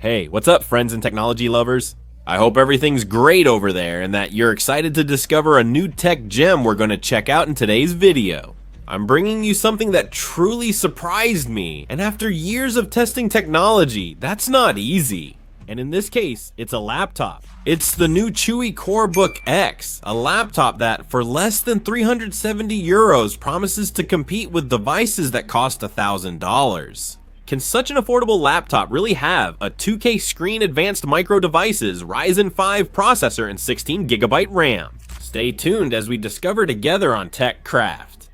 Hey, what's up, friends and technology lovers? I hope everything's great over there and that you're excited to discover a new tech gem we're going to check out in today's video. I'm bringing you something that truly surprised me, and after years of testing technology, that's not easy. And in this case, it's a laptop. It's the new CHUWI CoreBook X, a laptop that, for less than 370 euros, promises to compete with devices that cost $1,000. Can such an affordable laptop really have a 2K screen, advanced micro devices, Ryzen 5 processor, and 16GB RAM? Stay tuned as we discover together on TechCraft.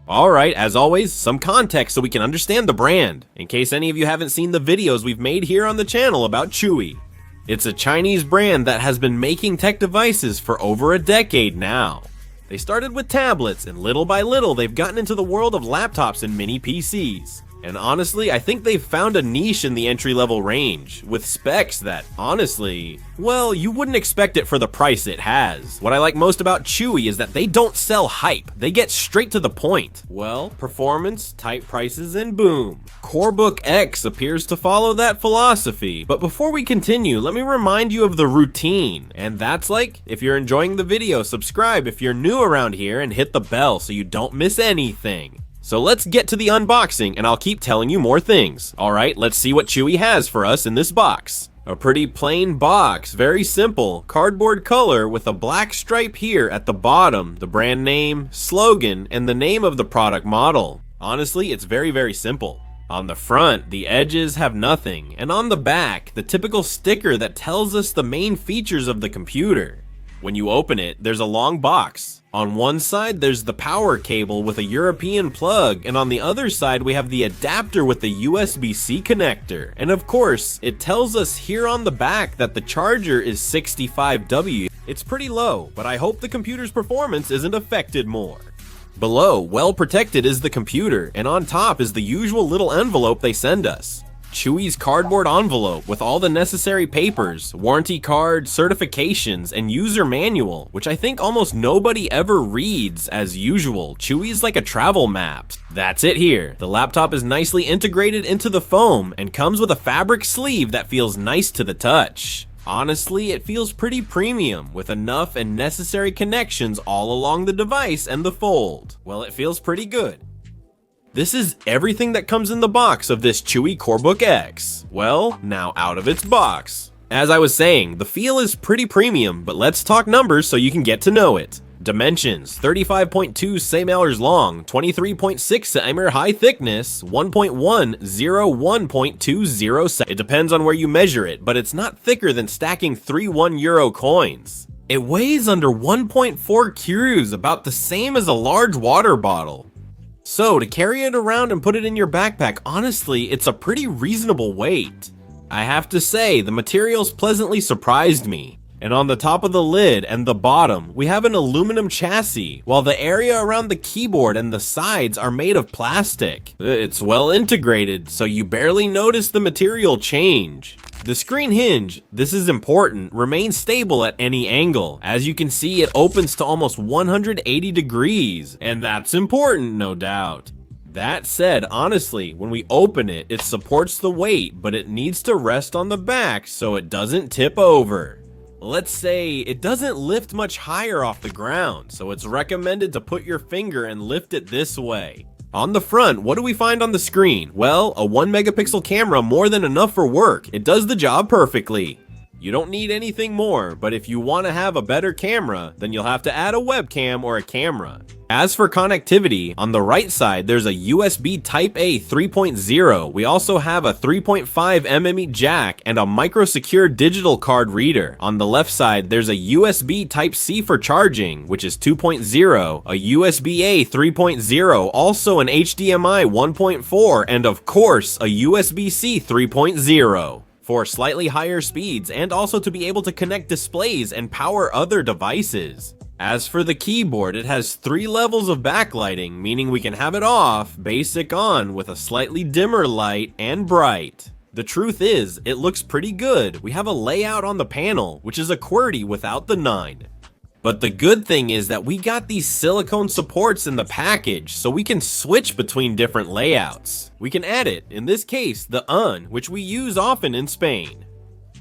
Alright, as always, some context so we can understand the brand, in case any of you haven't seen the videos we've made here on the channel about CHUWI. It's a Chinese brand that has been making tech devices for over a decade now. They started with tablets, and little by little they've gotten into the world of laptops and mini PCs. And honestly, I think they've found a niche in the entry-level range, with specs that, honestly, well, you wouldn't expect it for the price it has. What I like most about CHUWI is that they don't sell hype, they get straight to the point. Well, performance, tight prices, and boom. CoreBook X appears to follow that philosophy. But before we continue, let me remind you of the routine. And that's like, if you're enjoying the video, subscribe if you're new around here and hit the bell so you don't miss anything. So let's get to the unboxing and I'll keep telling you more things. Alright, let's see what CHUWI has for us in this box. A pretty plain box, very simple, cardboard color with a black stripe here at the bottom, the brand name, slogan, and the name of the product model. Honestly, it's very simple. On the front, the edges have nothing, and on the back, the typical sticker that tells us the main features of the computer. When you open it, there's a long box. On one side, there's the power cable with a European plug, and on the other side, we have the adapter with the USB-C connector. And of course, it tells us here on the back that the charger is 65W. It's pretty low, but I hope the computer's performance isn't affected more. Below, well protected, is the computer, and on top is the usual little envelope they send us. CHUWI's cardboard envelope with all the necessary papers, warranty card, certifications, and user manual, which I think almost nobody ever reads as usual. CHUWI's like a travel map. That's it here. The laptop is nicely integrated into the foam and comes with a fabric sleeve that feels nice to the touch. Honestly, it feels pretty premium, with enough and necessary connections all along the device and the fold. Well, it feels pretty good. This is everything that comes in the box of this CHUWI CoreBook X. Well, now out of its box. As I was saying, the feel is pretty premium, but let's talk numbers so you can get to know it. Dimensions: 35.2 cm long, 23.6 cm high thickness, 1.101.20. It depends on where you measure it, but it's not thicker than stacking 3 €1 coins. It weighs under 1.4 kilos, about the same as a large water bottle. So, to carry it around and put it in your backpack, honestly, it's a pretty reasonable weight. I have to say, the materials pleasantly surprised me. And on the top of the lid and the bottom, we have an aluminum chassis, while the area around the keyboard and the sides are made of plastic. It's well integrated, so you barely notice the material change. The screen hinge, this is important, remains stable at any angle. As you can see, it opens to almost 180 degrees, and that's important, no doubt. That said, honestly, when we open it, it supports the weight, but it needs to rest on the back so it doesn't tip over. Let's say it doesn't lift much higher off the ground, so it's recommended to put your finger and lift it this way. On the front, what do we find on the screen? Well, a 1-megapixel camera, more than enough for work. It does the job perfectly. You don't need anything more, but if you want to have a better camera, then you'll have to add a webcam or a camera. As for connectivity, on the right side, there's a USB Type-A 3.0. We also have a 3.5 mm jack and a micro-secure digital card reader. On the left side, there's a USB Type-C for charging, which is 2.0, a USB-A 3.0, also an HDMI 1.4, and of course, a USB-C 3.0. For slightly higher speeds and also to be able to connect displays and power other devices. As for the keyboard, it has 3 levels of backlighting, meaning we can have it off, basic on, with a slightly dimmer light, and bright. The truth is, it looks pretty good. We have a layout on the panel, which is a QWERTY without the 9. But the good thing is that we got these silicone supports in the package, so we can switch between different layouts. We can edit, in this case, the UN, which we use often in Spain.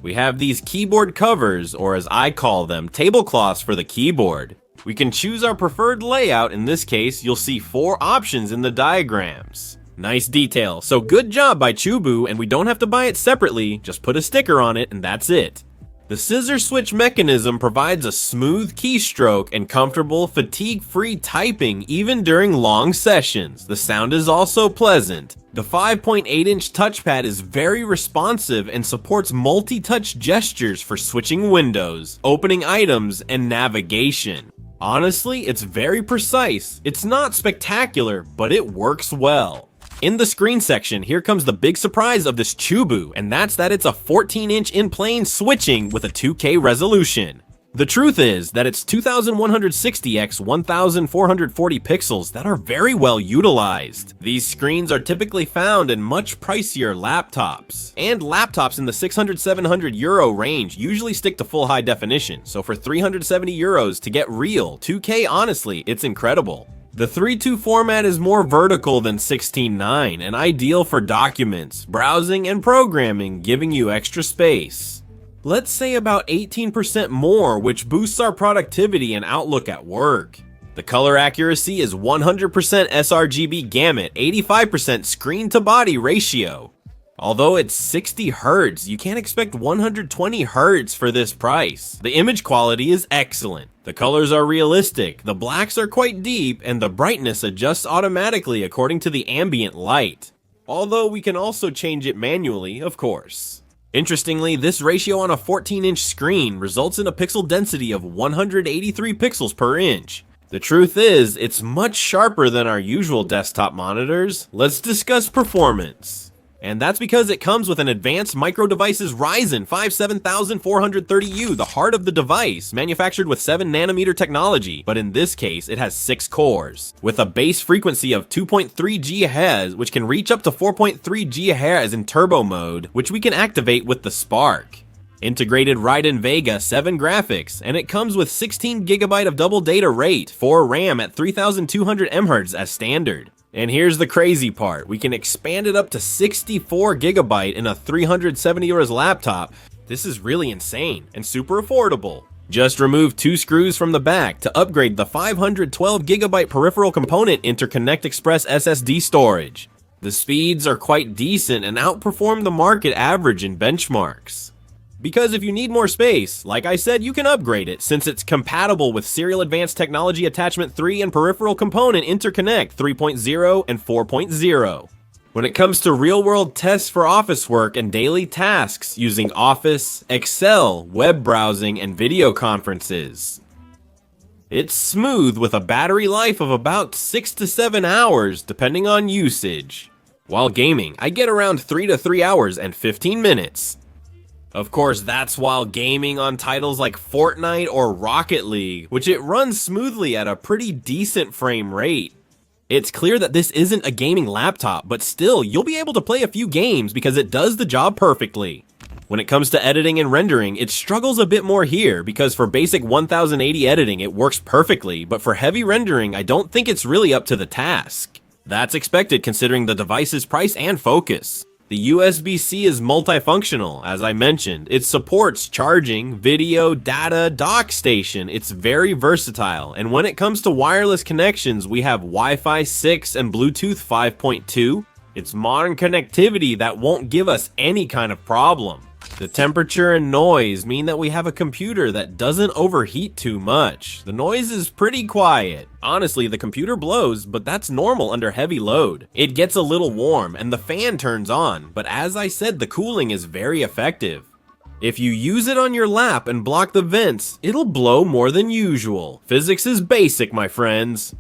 We have these keyboard covers, or as I call them, tablecloths for the keyboard. We can choose our preferred layout. In this case, you'll see 4 options in the diagrams. Nice detail, so good job by CHUWI, and we don't have to buy it separately, just put a sticker on it and that's it. The scissor switch mechanism provides a smooth keystroke and comfortable, fatigue-free typing even during long sessions. The sound is also pleasant. The 5.8-inch touchpad is very responsive and supports multi-touch gestures for switching windows, opening items, and navigation. Honestly, it's very precise. It's not spectacular, but it works well. In the screen section, here comes the big surprise of this CHUWI, and that's that it's a 14-inch in-plane switching with a 2K resolution. The truth is that it's 2160 x 1440 pixels that are very well utilized. These screens are typically found in much pricier laptops, and laptops in the 600-700 euro range usually stick to full high definition, so for 370 euros to get real 2K, honestly, it's incredible. The 3.2 format is more vertical than 16:9 and ideal for documents, browsing, and programming, giving you extra space. Let's say about 18% more, which boosts our productivity and outlook at work. The color accuracy is 100% sRGB gamut, 85% screen-to-body ratio. Although it's 60 Hz, you can't expect 120 Hz for this price. The image quality is excellent. The colors are realistic, the blacks are quite deep, and the brightness adjusts automatically according to the ambient light. Although we can also change it manually, of course. Interestingly, this ratio on a 14-inch screen results in a pixel density of 183 pixels per inch. The truth is, it's much sharper than our usual desktop monitors. Let's discuss performance. And that's because it comes with an advanced Micro Devices Ryzen 5 7430U, the heart of the device, manufactured with 7nm technology, but in this case it has 6 cores, with a base frequency of 2.3 GHz, which can reach up to 4.3 GHz in turbo mode, which we can activate with the Spark. Integrated Radeon Vega 7 graphics, and it comes with 16GB of double data rate, 4 RAM at 3200 MHz as standard. And here's the crazy part, we can expand it up to 64GB in a 370 euros laptop. This is really insane and super affordable. Just remove 2 screws from the back to upgrade the 512GB peripheral component Interconnect Express SSD storage. The speeds are quite decent and outperform the market average in benchmarks. Because if you need more space, like I said, you can upgrade it since it's compatible with Serial Advanced Technology Attachment 3 and Peripheral Component Interconnect 3.0 and 4.0. When it comes to real-world tests for office work and daily tasks using Office, Excel, web browsing, and video conferences, it's smooth with a battery life of about 6 to 7 hours depending on usage. While gaming, I get around 3 to 3 hours and 15 minutes. Of course, that's while gaming on titles like Fortnite or Rocket League, which it runs smoothly at a pretty decent frame rate. It's clear that this isn't a gaming laptop, but still, you'll be able to play a few games because it does the job perfectly. When it comes to editing and rendering, it struggles a bit more here because for basic 1080 editing it works perfectly, but for heavy rendering I don't think it's really up to the task. That's expected considering the device's price and focus. The USB-C is multifunctional, as I mentioned. It supports charging, video, data, dock station. It's very versatile. And when it comes to wireless connections, we have Wi-Fi 6 and Bluetooth 5.2. It's modern connectivity that won't give us any kind of problem. The temperature and noise mean that we have a computer that doesn't overheat too much. The noise is pretty quiet. Honestly, the computer blows, but that's normal under heavy load. It gets a little warm and the fan turns on, but as I said, the cooling is very effective. If you use it on your lap and block the vents, it'll blow more than usual. Physics is basic, my friends.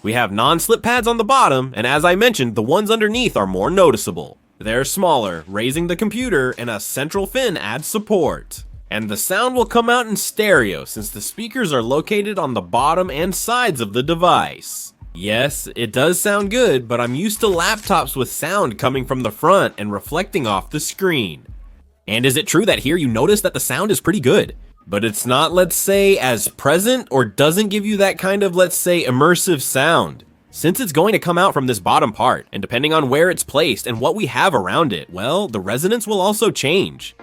We have non-slip pads on the bottom, and as I mentioned, the ones underneath are more noticeable. They're smaller, raising the computer, and a central fin adds support. And the sound will come out in stereo since the speakers are located on the bottom and sides of the device. Yes, it does sound good, but I'm used to laptops with sound coming from the front and reflecting off the screen. And is it true that here you notice that the sound is pretty good? but it's not, let's say, as present or doesn't give you that kind of, let's say, immersive sound. Since it's going to come out from this bottom part, and depending on where it's placed and what we have around it, well, the resonance will also change.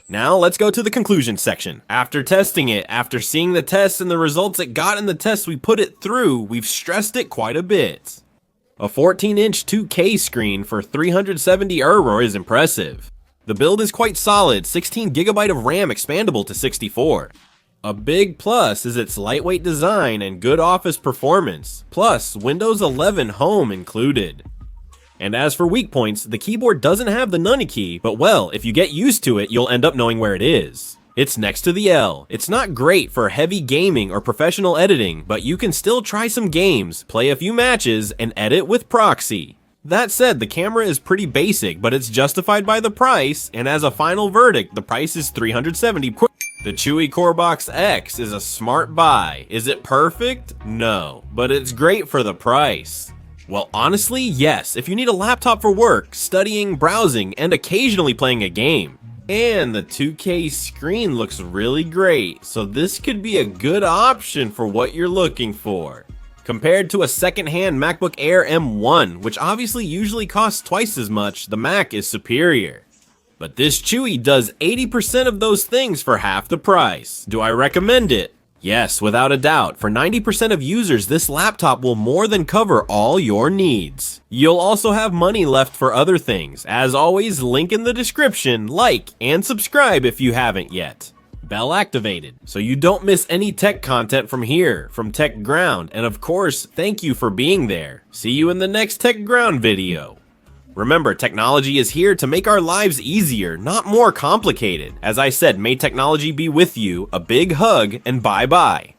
Now let's go to the conclusion section. After testing it, after seeing the tests and the results it got in the tests we put it through, we've stressed it quite a bit. A 14-inch 2K screen for 370 € is impressive. The build is quite solid, 16GB of RAM expandable to 64. A big plus is its lightweight design and good office performance, plus Windows 11 Home included. And as for weak points, the keyboard doesn't have the nunny key, but well, if you get used to it, you'll end up knowing where it is. It's next to the L. It's not great for heavy gaming or professional editing, but you can still try some games, play a few matches, and edit with proxy. That said, the camera is pretty basic, but it's justified by the price, and as a final verdict, the price is $370. The CHUWI CoreBook X is a smart buy. Is it perfect? No, but it's great for the price. Well, honestly, yes, if you need a laptop for work, studying, browsing, and occasionally playing a game. And the 2K screen looks really great, so this could be a good option for what you're looking for. Compared to a second-hand MacBook Air M1, which obviously usually costs twice as much, the Mac is superior. But this CHUWI does 80% of those things for half the price. Do I recommend it? Yes, without a doubt. For 90% of users, this laptop will more than cover all your needs. You'll also have money left for other things. As always, link in the description, like, and subscribe if you haven't yet. Bell activated, so you don't miss any tech content from here, from Tech Ground, and of course, thank you for being there. See you in the next Tech Ground video. Remember, technology is here to make our lives easier, not more complicated. As I said, may technology be with you, a big hug, and bye-bye.